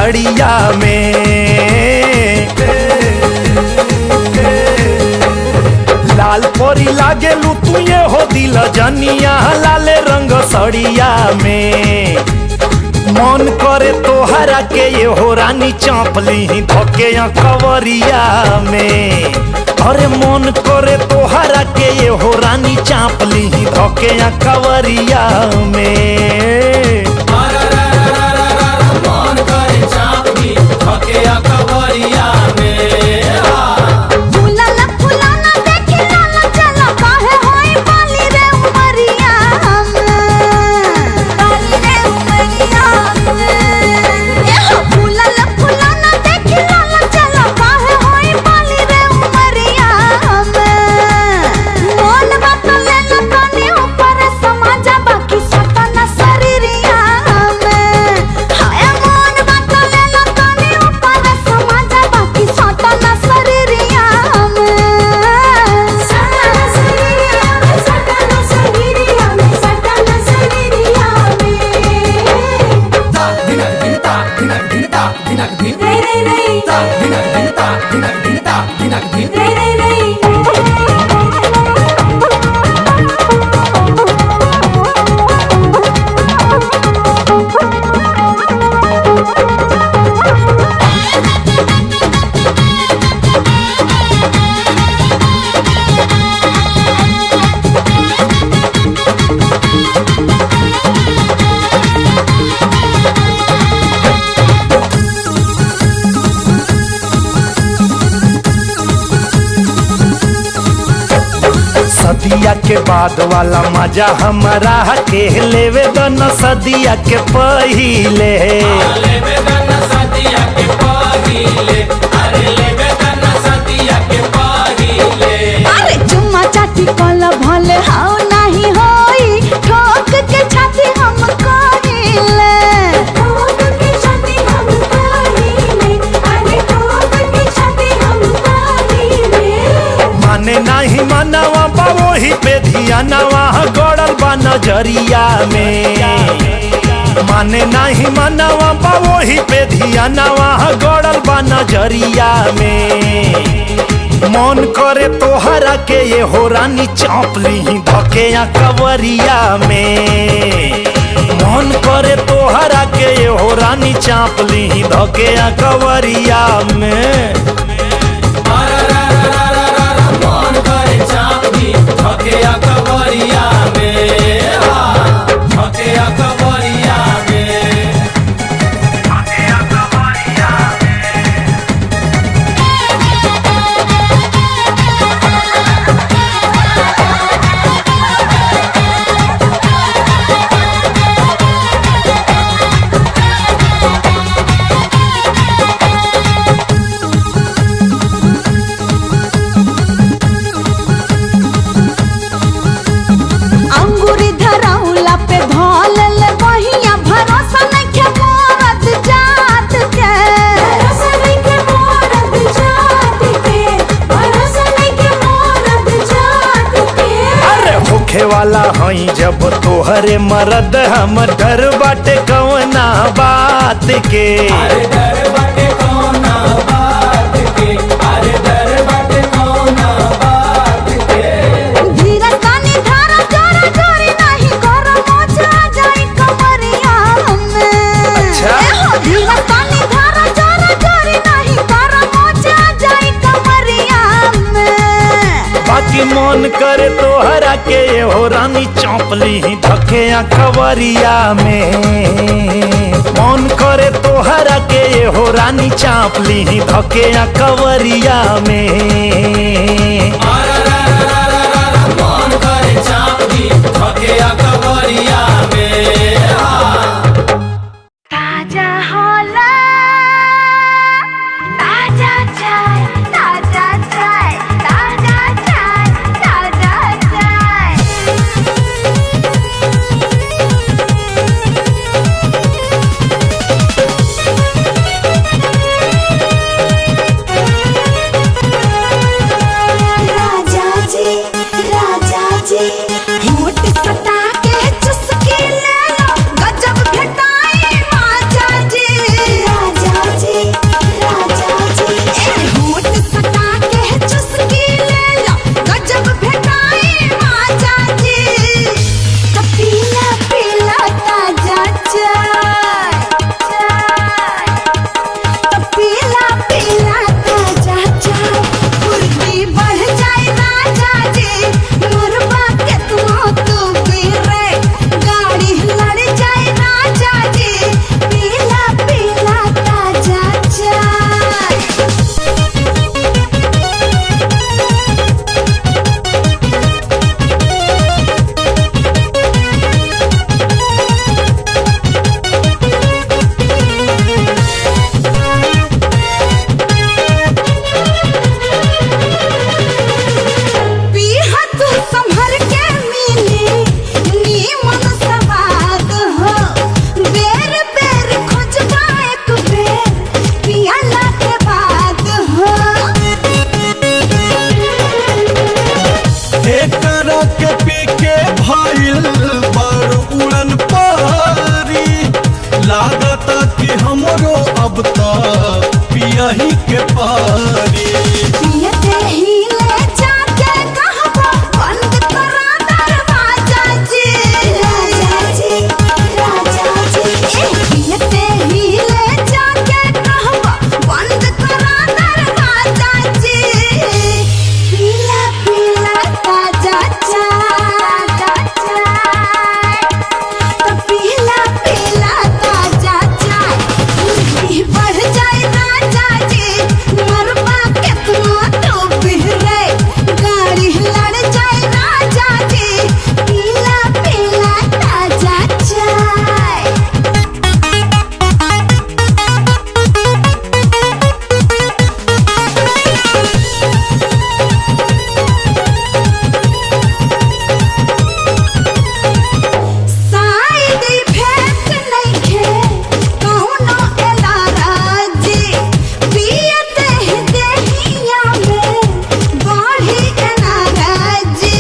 सड़िया में। लाल परी लागेलू तू ये हो दिल जनिया लाले रंग सड़िया में। मन करे तोहरा के ये हो रानी चापली धोके कवरिया में। अरे मन करे तोहरा के ये हो रानी चापली धोके कवरिया में। मन करे चापली धोके कवरिया में। सदिया के बाद वाला मजा हमारा के लेवे दन सदिया के पहिले। अरे चुम्मा चाटी कल भले हाउ नहीं होई ठोक के छाती हम कहिले। माने नहीं मनवा वही पे धियानवा गड़ल बा नजरिया में। माने नहीं मनवा वही पे धियानवा गड़ल बा नजरिया में। मन करे तोहरा के ये हो रानी चापली धोके कवरिया में। मन करे तोहरा के ये हो रानी चापली धोके कवरिया में। मन करे चापली धोके कवरिया में। धोके कवरिया में। वाला हई जब तोहरे मरद हम डर बाटे कवना बात के। अरे डर बाटे कौना बात के। अरे डर बाटे कौना बात के। धीरज तानी धारा जोरा जोरी नहीं करो मोचा जाई कमरिया में। अच्छा धीरज तानी धारा जोरा जोरी नहीं करो मोचा जाई कमरिया में। बाकी मन करे तोहरा के हो रानी चापली धोके कवरिया में। मन करे तोहरा के हो रानी चापली धोके कवरिया में। मन करे चापली धोके कवरिया में। ताजा होला ताजा चाय ताजा चाय ताजा चाय ताजा चाय। राजा जी होठ सटा हमरो अब तक पियही के पारी। पियते ही ले जाके कहबो बंद करा दरवाजा जी राजा जी राजा जी। पियते ही ले जाके कहबो बंद करा दरवाजा जी। पीला पीला ताजा चाय तो पीला पीला ताजा चाय भी बढ़ जाए राजा जी। मरबा कितना तो बिहरे गाड़ी लड़ जाए राजा जी। पीला पीला ताजा चाय। साइडी फेंक नइखे कौनो एलारा जी। पियते ही देहिया में बढ़ी एनारा जी।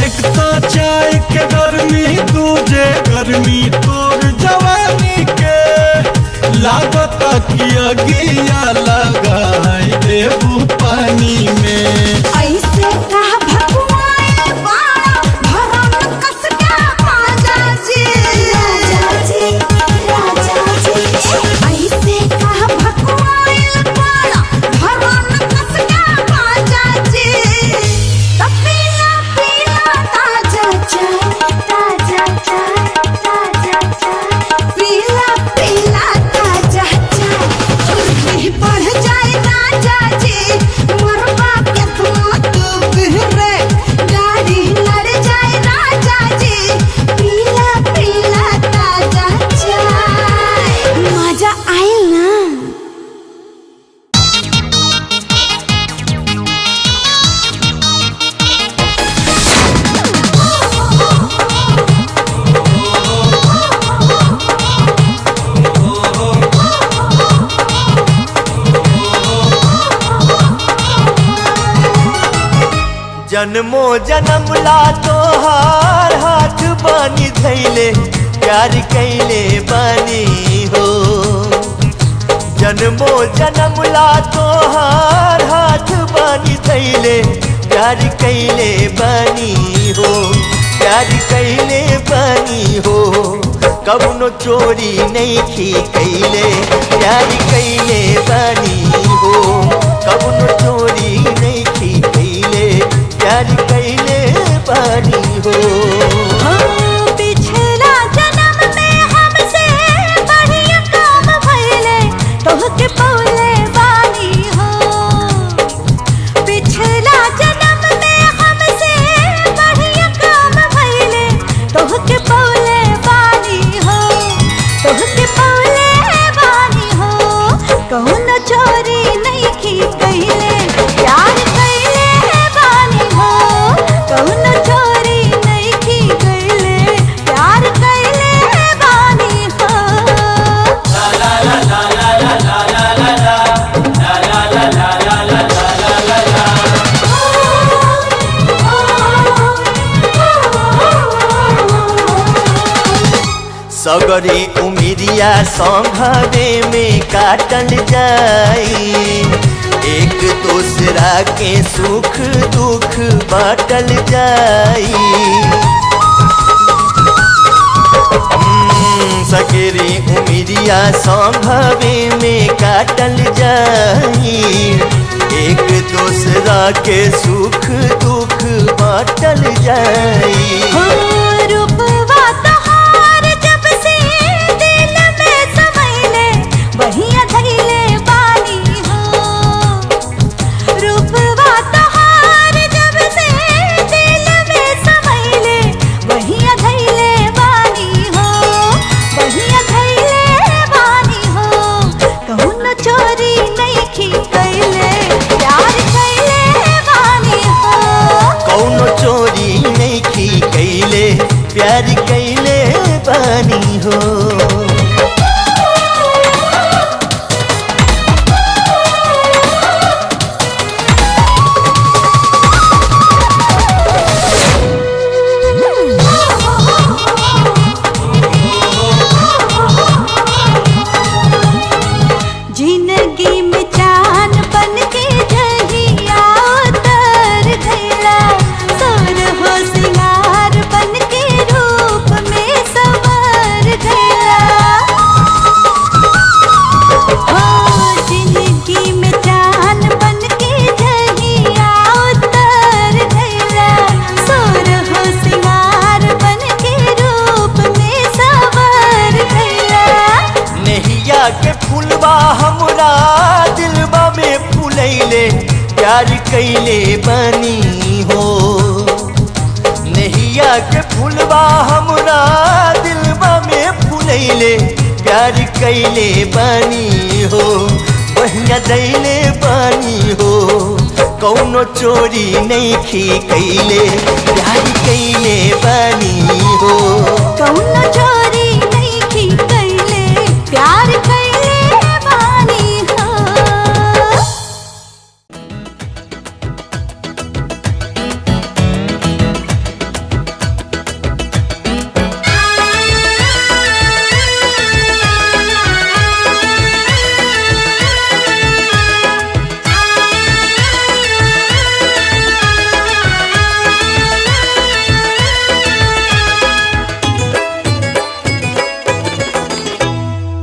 एक तो चाय के गर्मी दूजे गर्मी तोर जवानी के लागत कि अगिया लगाई देबू पानी में। ऐसे कह भगवान बाड़ा भरम कस के पाजा जी राजा जी राजा जी। ऐसे कह भगवान बाड़ा भरम कस के पाजा जी। तो पीला पीला ताजा चाय ताजा चाय ताजा चाय। पीला पीला ताजा चाय भी बढ़ जाए राजा जी। मरबा कितना तो बिहरे गाड़ी लड़ जाए राजा जी। पीला पीला ताजा चाय। मजा आइल ना। जन्मो जन्म ला तोहार हाथ बानी धैले प्यार कैले बानी हो। जन्मो जन्म ला तोहार हाथ बानी धैले प्यार कैले बानी हो। प्यार कैले बानी हो कबनो चोरी नहीं की कैले प्यार कैले बानी हो। कबनो चोरी नहीं की कैले प्यार कैले बानी हो। पिछला जन्म में हमसे बढ़िया काम भइले तोहके पौले बानी हो। पिछला जन्म में हमसे बढ़िया काम भइले तोहके पौले बानी हो। तोहके पौले बानी हो कौनो चोरी नहीं की कैले प्यार कैले बानी हो। कौनो चोरी नहीं की कैले प्यार कैले बानी हो। सगरी उमिरिया संघवे में काटल जाई। एक दूसरा के सुख दुख बाटल जाई। सगरी उमिरिया संघवे में काटल जाई। एक दूसरा के सुख दुख बाटल जाई। रूपवा तोहार जब से दिल में समैले बढ़िया धैले बानी हो। रूपवा तोहार जब से दिल में समैले बढ़िया धैले बानी हो। बढ़िया धैले बानी हो कौनो चोरी नहीं की कैले प्यार कैले बानी हो। कौनो चोरी नहीं की कैले प्यार कैले बानी हो। प्यार कैले बनी हो। नैया के फूलबा हमरा दिलबा में फूलैले प्यार कैले बनी हो। बहिया दैले बनी हो कौनो चोरी नहीं खी कैले प्यार कैले बनी हो। कौनो चोरी नहीं की कैले प्यार कैले बानी हो।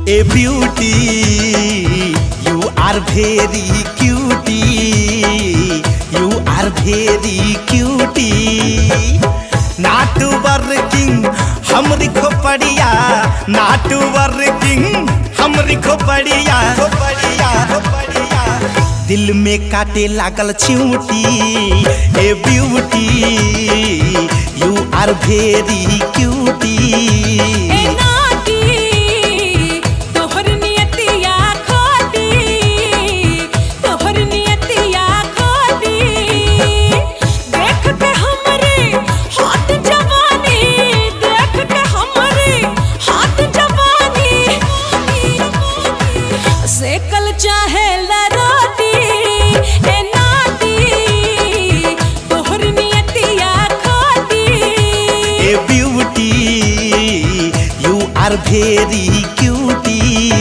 A beauty, you are very cutie, you are very cutie. Not working, हमरी खोपड़िया, not working, हमरी खोपड़िया, खोपड़िया, खोपड़िया। दिल में काटे लागल चिऊटी। A beauty, you are very cutie. Shekel चाहे रोटी ए नाती तोहर नियतिया खोटी। A beauty, you are very cutie.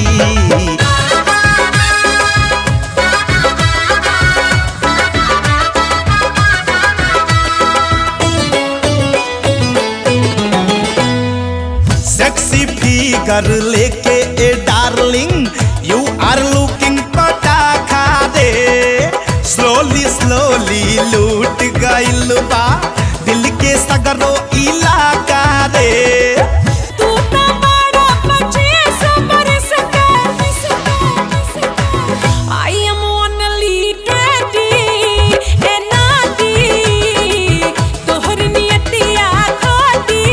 Sexy figure लेके ए डार्लिंग you are looking पटाखा दे। Slowly slowly लूट गइल बा दिल के सगरो इलाका रे। तू तो बड़ा 25 बरस का I am only 20 ए नाती तोहर नियतिया खोटी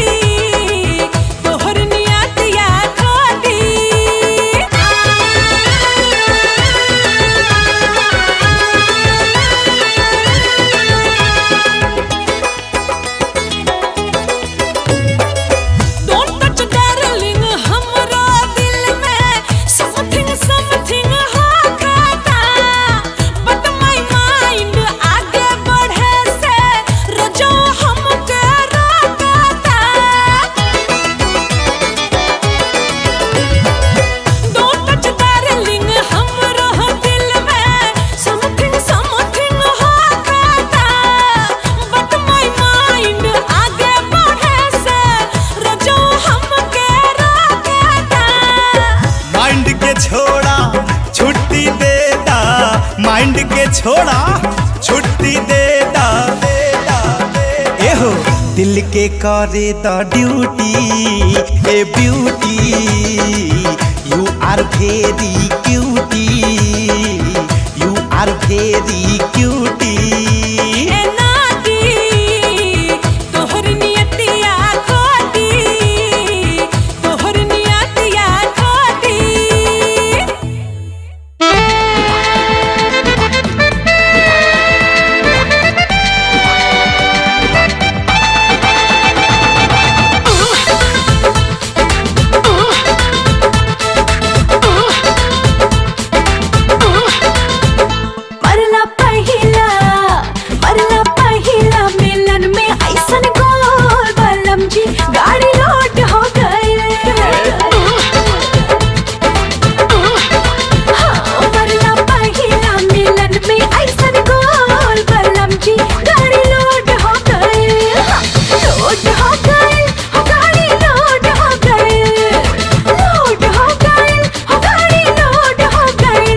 तोहर नियतिया खोटी। Don't touch darling हमरा दिल में something something होता but my mind आगे बढ़े से रोजो हमके रोकता। Don't touch darling हमरा दिल में something something होता but my mind आगे बढ़े से रोजो हमके रोकता। माइंड के छोड़ा छुट्टी दे दा, माइंड के छोड़ा छुट्टी दे दा। एहो दिल के करे द ड्यूटी। ए beauty you are very cutie, you are very cutie. ए नाती तोहर नियतिया खोटी तोहर नियतिया खोटी। मरला पहिला मिलन में ऐसन गोल बलम जी गाड़ी लोट हो गई। मरला पहिला मिलन में ऐसन गोल बलम जी गाड़ी लोट हो गई। लोट हो गई हो गाड़ी लोट हो गई। लोट हो गई हो गाड़ी लोट हो गई।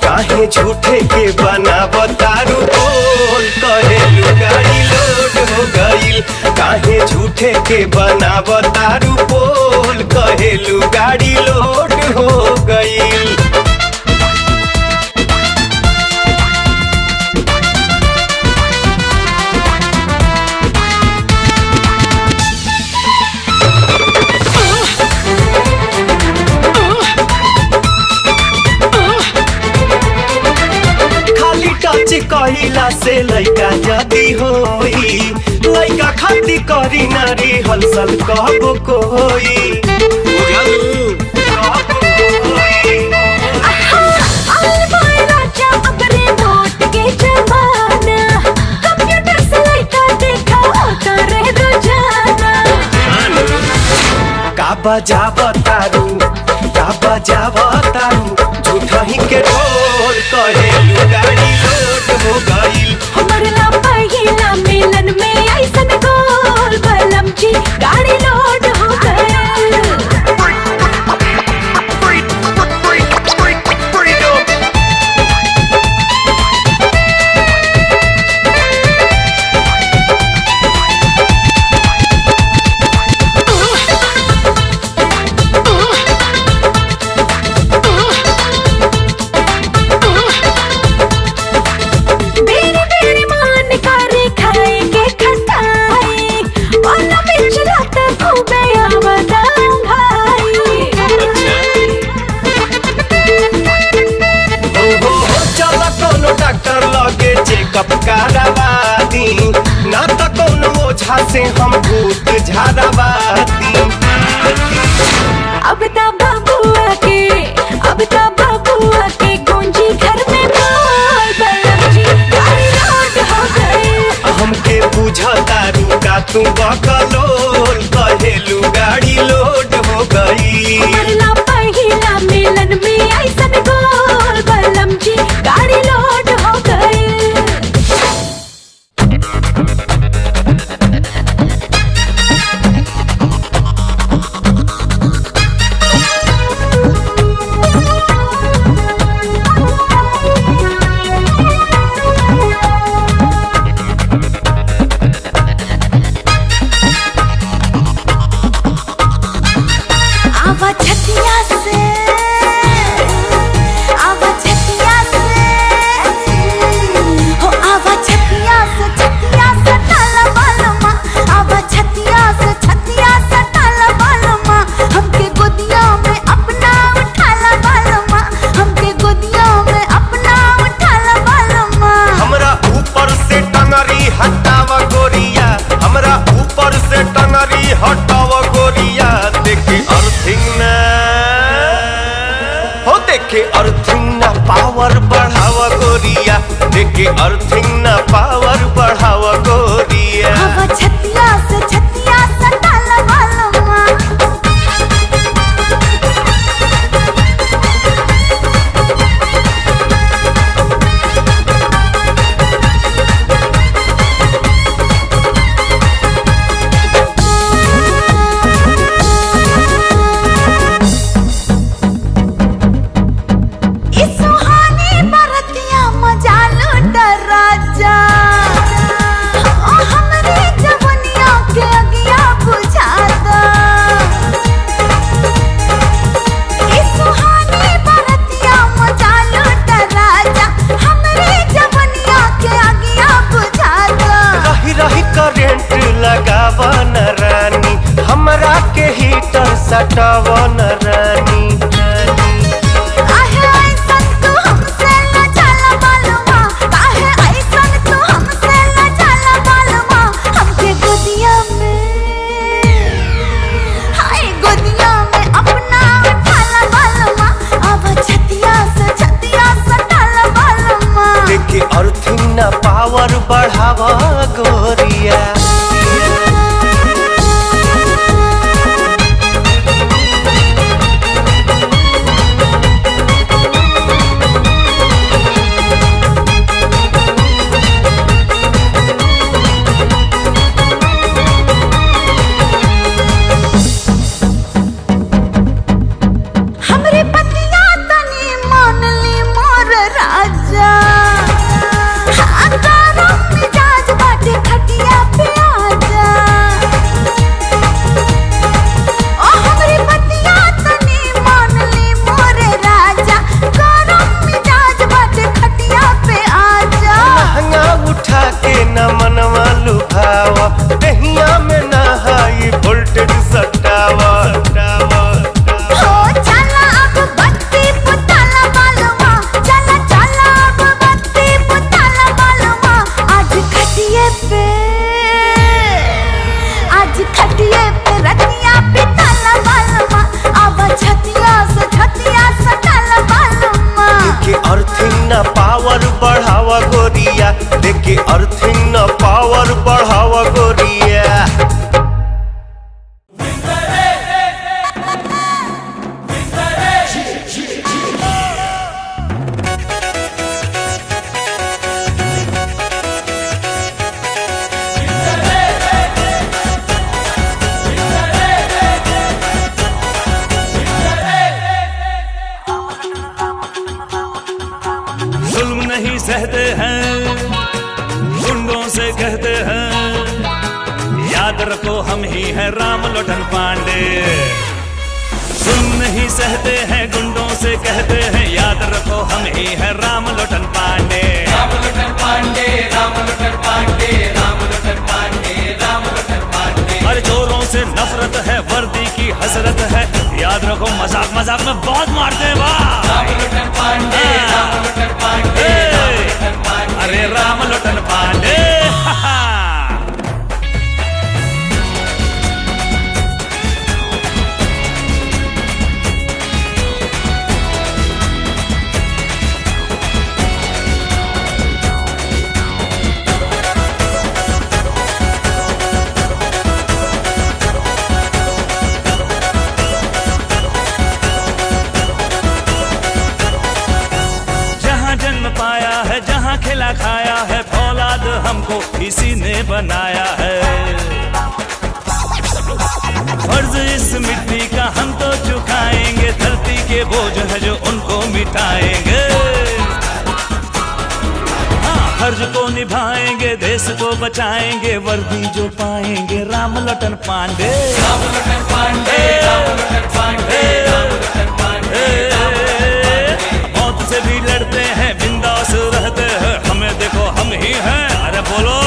काहे झूठे के बनावतारू बोल कहेलू गाड़ी लोड हो गईल। काहे झूठे के बनावतारू बोल कहेलू गाड़ी लोड हो गईल। कहिला से लइका जदी होई लइका खाती करी नारी हलसल कहबो कोई बुझलू कहबो कोई का बजावतारू झूठही के ढोल कहेलू गाड़ी लोड हो गईल हमरला पहिला मिलन में ऐसन गोल बलम जी गाड़ी लोड हो गए चेकअप करावादी ना तो कौनो ओझा से हम भूत झाड़ावादी अब ता बबुआ के गूंजी घर में बोल बलम जी गाड़ी लोड हो गए हमके बुझतारू का तू बकलोल कहेलू गाड़ी लोड हो गई हमरला पहिला मिलन में ऐसन गोल बलम जी गाड़ी लोड हो गए अर्थिंग ना पावर बढ़ावा गोरिया देखे अर्थिंग ना पावर बढ़ावा गोरिया हवा छतिया से डाला बालमा लगावन रानी हमरा के हीटर सटावन रानी अर्थिंग ना पावर बढ़ावा गोरिया कहते हैं, गुंडों से कहते हैं, याद रखो हम ही हैं राम लोटन पांडे। सुन नहीं सहते हैं, गुंडों से कहते हैं, याद रखो हम ही हैं राम लोटन पांडे। राम लोटन पांडे, राम लोटन पांडे, राम लोटन पांडे, राम लोटन पांडे। हर चोरों से नफरत है, वर्दी की हसरत है, याद रखो मजाक मजाक में बहुत मारते हैं वाह। राम लोटन पांडे, राम लोटन पांडे, राम लोटन पांडे। अरे राम लोटन पांडे। जहाँ खिला खाया है, फौलाद हमको इसी ने बनाया है। फर्ज इस मिट्टी का हम तो चुकाएंगे, धरती के बोझ है जो उनको मिटाएंगे। हाँ, फर्ज को निभाएंगे, देश को बचाएंगे, वर्दी जो पाएंगे राम लोटन पांडे। राम लोटन पांडे, राम लोटन पांडे, राम लोटन पांडे। मौत से भी लड़ते हैं, बिंदास रहते हैं, हमें देखो हम ही हैं। अरे बोलो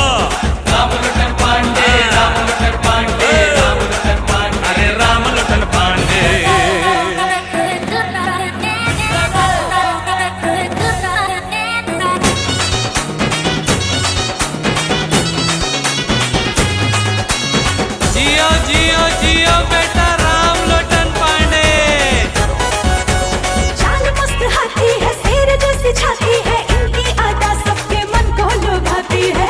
राम लोटन पांडे, राम लोटन पांडे, राम लोटन पांडे। अरे राम लोटन पांडे। जियो जियो जियो बेटा राम लोटन पांडे। चाल मस्त हाथी है, शेर जैसी छाती है, इनकी आदा सबके मन को लुभाती है।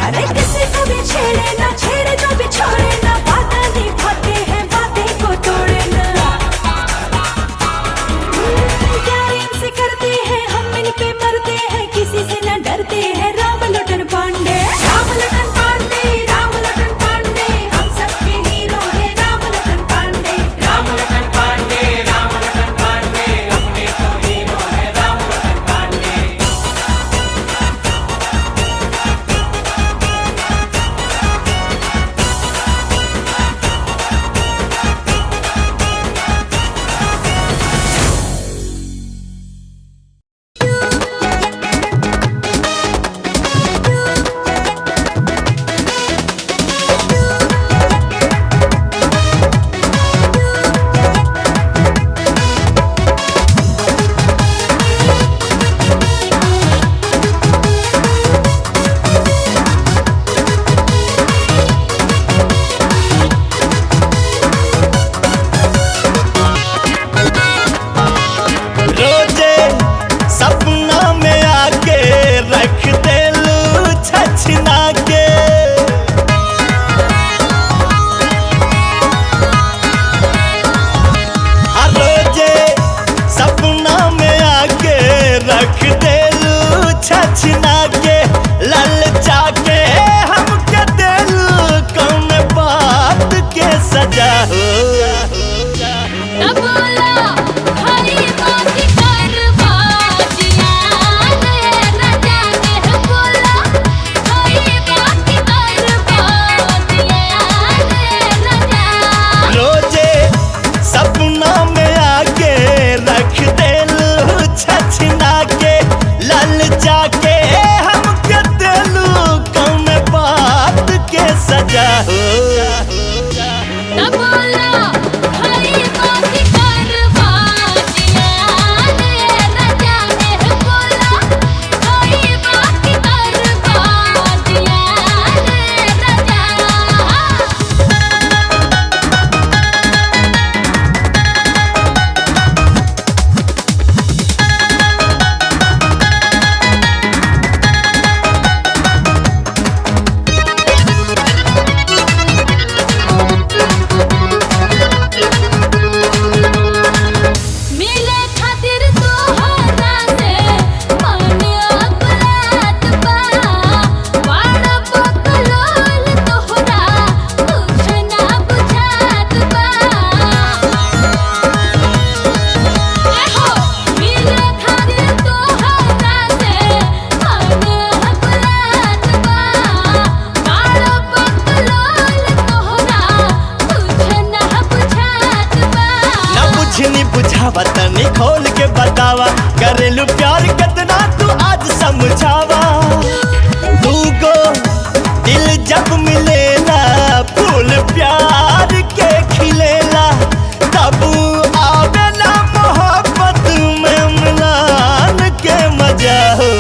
अरे किसी को भी छेड़े ना, छेड़े तो भी छोड़े ना, वादा निभाते हैं, वादे को तोड़े ना। प्यार इनसे करते हैं, हम इन पे मरते हैं, किसी से न डरते हैं राम लोटन पांडे। राम लोटन पांडे, राम लोटन पांडे, हम सबके हीरो है राम लोटन पांडे। राम लोटन पांडे, राम लोटन पांडे, अपने तो हीरो है राम लोटन पांडे। रोजे सपना में आके रख दे लू छछना के। हर रोजे सपना में आके रख दे लू छछना के, ललचा के हमके दे लू कौन बात के सजा हो। रोजे सपना में आके रख दे लू छछना के, ललचा के हमके दे लू कौन बात के सजा हो। बढ़ावा तनी खोल के बतावा करेलू प्यार कितना तू आज समझावा दूगो दिल जब मिलेला फूल प्यार के खिलेला तब आवेला मोहब्बत में मिलान के मजा हो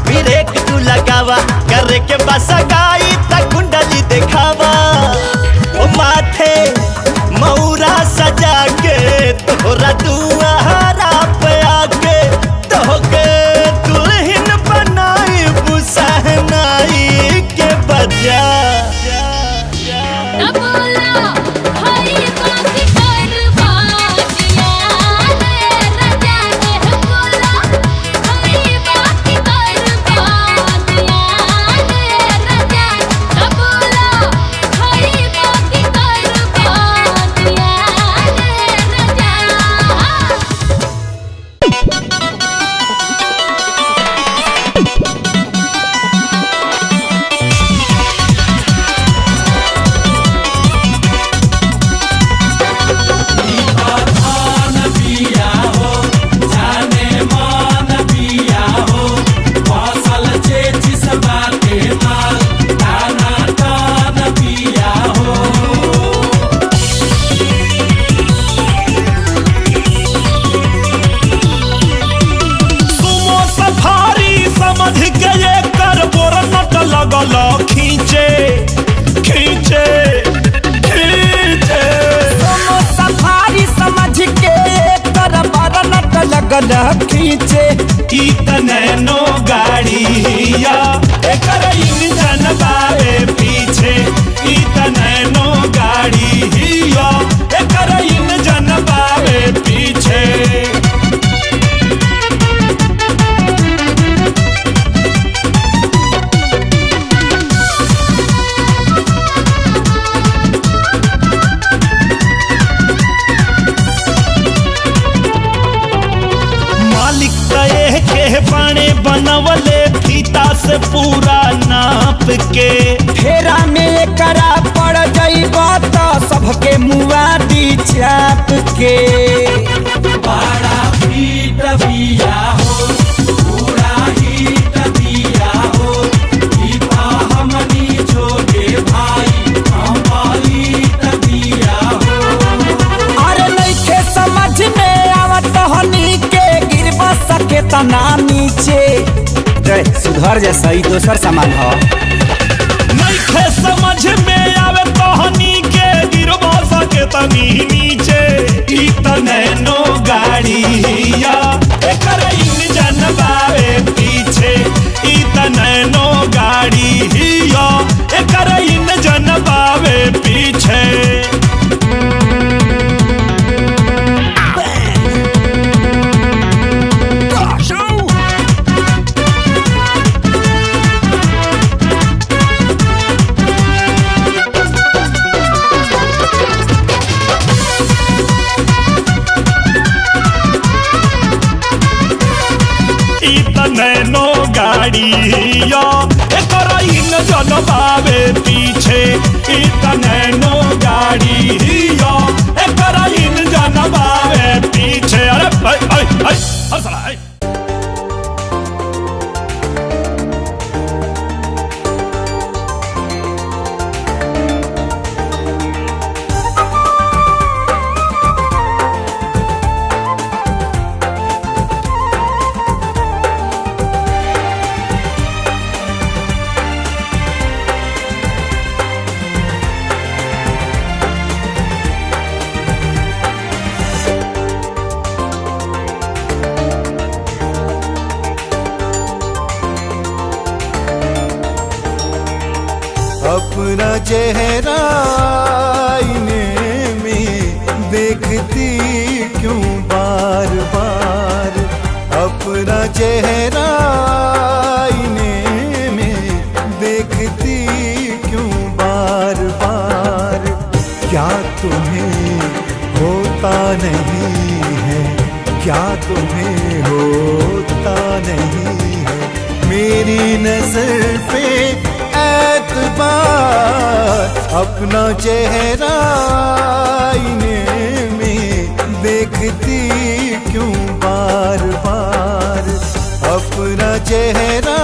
ब्रेक तू लगावा करे के बस गाई तक कुंडली दिखावा ओ माथे मौरा सजा के तोरा दुआरा पे आके तोके दुल्हन बनाई बुसहनाई के बजा खींचे खींचे खींचे सफारी समझ के कर बरनट लगल खींचे ई तनैनो गाड़िया एकर इंजन बावे पीछे ई तनैनो गाड़िया एकर इंजन बावे पीछे बाणे बनवले फीता से पूरा नाप के फेरा में करा पड़ जाइबा तो सबके मुआ दी चाप के बड़ा पीट बिया हो पूरा हीट बिया हो ई पा हमनी जोगे भाई हमारी तबिया हो अरे नइखे समझ में आवत हनी के गिरबा सके तना नीचे सुधर जैसा ही दोसर सामान हो नइखे समझ में आवे तहनी के गिरबा सके तनी नीचे ई तनैनो गाड़िया एकर इंजन बावे पीछे ई तनैनो गाड़िया एकर इंजन बावे पीछे नैनो गाड़िया एकर इंजन बावे पीछे ई नैनो गाड़िया एकर इंजन बावे पीछे अरे भाई भाई भाई अपना चेहरा आईने में देखती क्यों बार बार, अपना चेहरा आईने में देखती क्यों बार बार। क्या तुम्हें होता नहीं है, क्या तुम्हें होता नहीं है मेरी नजर पे एतबार। अपना चेहरा आईने में देखती क्यों बार बार, अपना चेहरा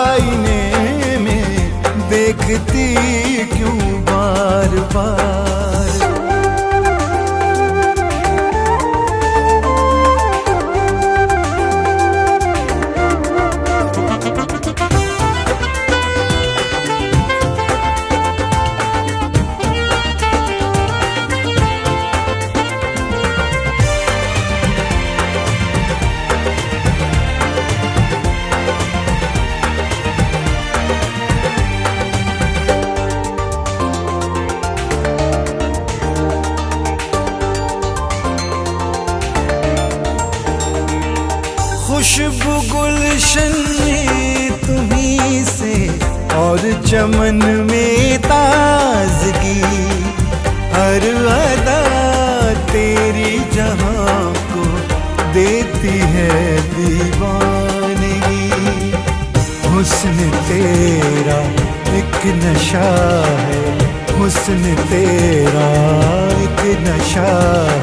आईने में देखती क्यों बार बार। खुशबू गुलशन में तुम्हीं से और चमन में ताजगी, हर अदा तेरी जहां को देती है दीवानगी। हुस्न तेरा एक नशा है, हुस्न तेरा एक नशा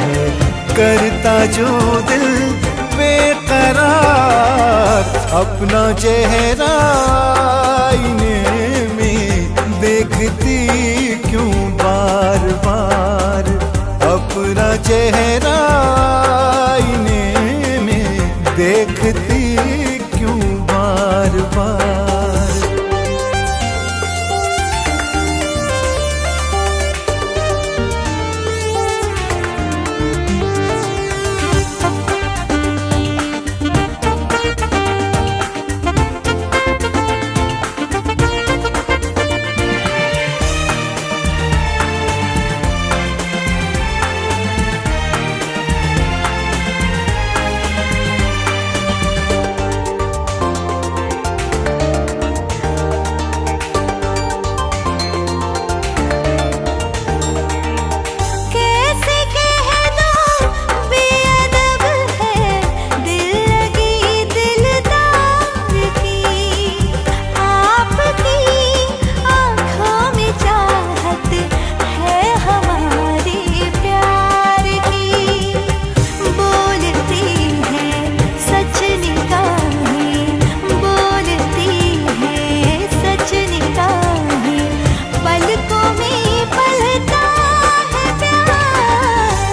है, करता जो दिल बेकरार। अपना चेहरा आईने में देखती क्यों बार बार, अपना चेहरा आईने में देखती क्यों बार बार।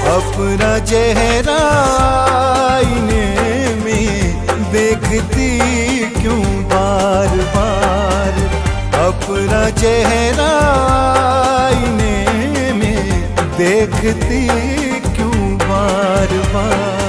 अपना चेहरा आईने में देखती क्यों बार बार, अपना चेहरा आईने में देखती क्यों बार बार।